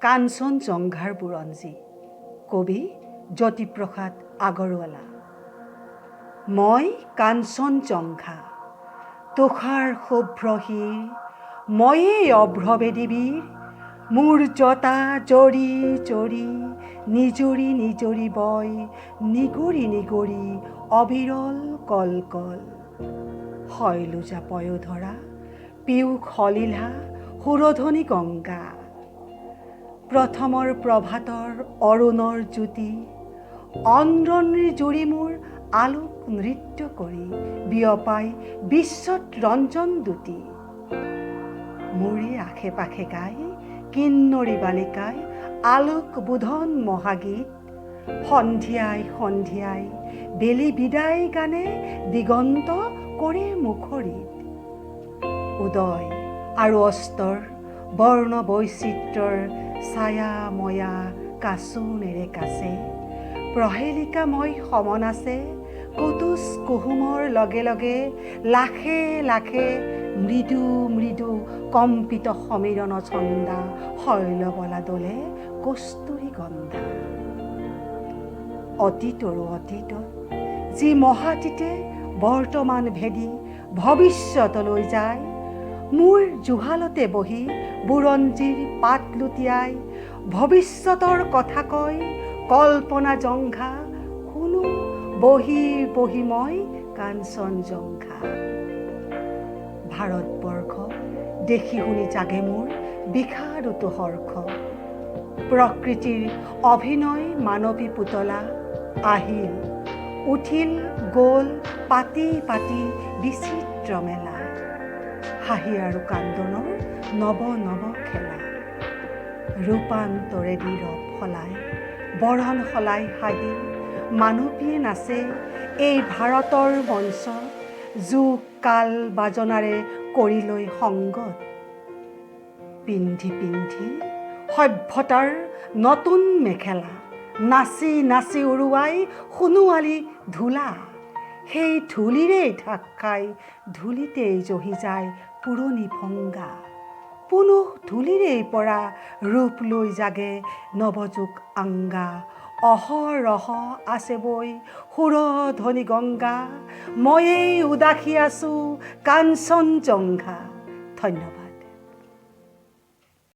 কাঞ্চনজংঘাৰ বুৰঞ্জী। কবি জ্যোতিপ্ৰসাদ আগৰৱালা। মই কাঞ্চনজংঘা, তুষাৰ শুভ্ৰ শিৰ, ময়েই অভ্ৰবেদী বীৰ। মোৰ জটা জৰি জৰি, নিজৰি নিজৰি বয়, নিগৰি নিগৰি অবিৰল কল কল। শৈলজা পয়োধৰা, পীয়ুষ সলিলা, সুৰধনী গংগা। প্ৰথমৰ প্ৰভাতৰ অৰুণৰ জ্যোতি, অন্দ্ৰণিৰ জুৰি মোৰ আলোক নৃত্য কৰি বিয়পাই বিশ্বত ৰঞ্জন দুটি। মোৰে আশে পাশে গাই কিন্নৰী বালিকাই আলোক বোধন মহাগীত। সন্ধিয়াই সন্ধিয়াই বেলি বিদায় গানে দিগন্ত কৰে মুখৰিত। উদয় আৰু অস্তৰ বৰ্ণ বৈচিত্ৰৰ ছায়া ময়া কাচোনেৰে কাছে। প্ৰহেলিকাময় সমন আছে কুতুচ কুহুমৰ লগে লগে। লাখে লাখে মৃদু মৃদু কম্পিত সমীৰণ ছন্দা, শৈলবলা দোলে কস্তুৰী গন্ধা। অতীতৰো অতীতত যি মহাতীতে বৰ্তমান ভেদি ভৱিষ্যতলৈ যায়। মোৰ জুহালতে বহি বুৰঞ্জীৰ পাত লুটিয়াই ভৱিষ্যতৰ কথা কয় কল্পনা জংঘা। শুনো বহি বহি মই কাঞ্চনজংঘা। ভাৰতবৰ্ষ দেখি শুনি জাগে মোৰ বিষাদোতো হৰ্ষ। প্ৰকৃতিৰ অভিনয় মানৱী পুতলা আহিল উঠিল গ'ল পাতি পাতি বিচিত্ৰ মেলা। হাঁহি আৰু কান্দনৰ নৱ নৱ খেলা। ৰূপান্তৰেদি ৰূপ সলাই বৰণ সলাই হাঁহি মানৱীয়ে নাচে এই ভাৰতৰ মঞ্চত। যুগ কাল বাজনাৰে কৰি লৈ সংগত। পিন্ধি পিন্ধি সভ্যতাৰ নতুন মেখেলা, নাচি নাচি উৰুৱাই সোণোৱালী ধূলা। সেই ধূলিৰেই ঢাক খাই ধূলিতেই জহি যায় পুৰণি ভংগা। পুনঃ ধূলিৰেই পৰা ৰূপ লৈ জাগে নৱযুগ আংগা। অহৰহ আছে বৈ সুৰধনী গংগা। ময়েই উদাসী আছো কাঞ্চনজংঘা। ধন্যবাদ।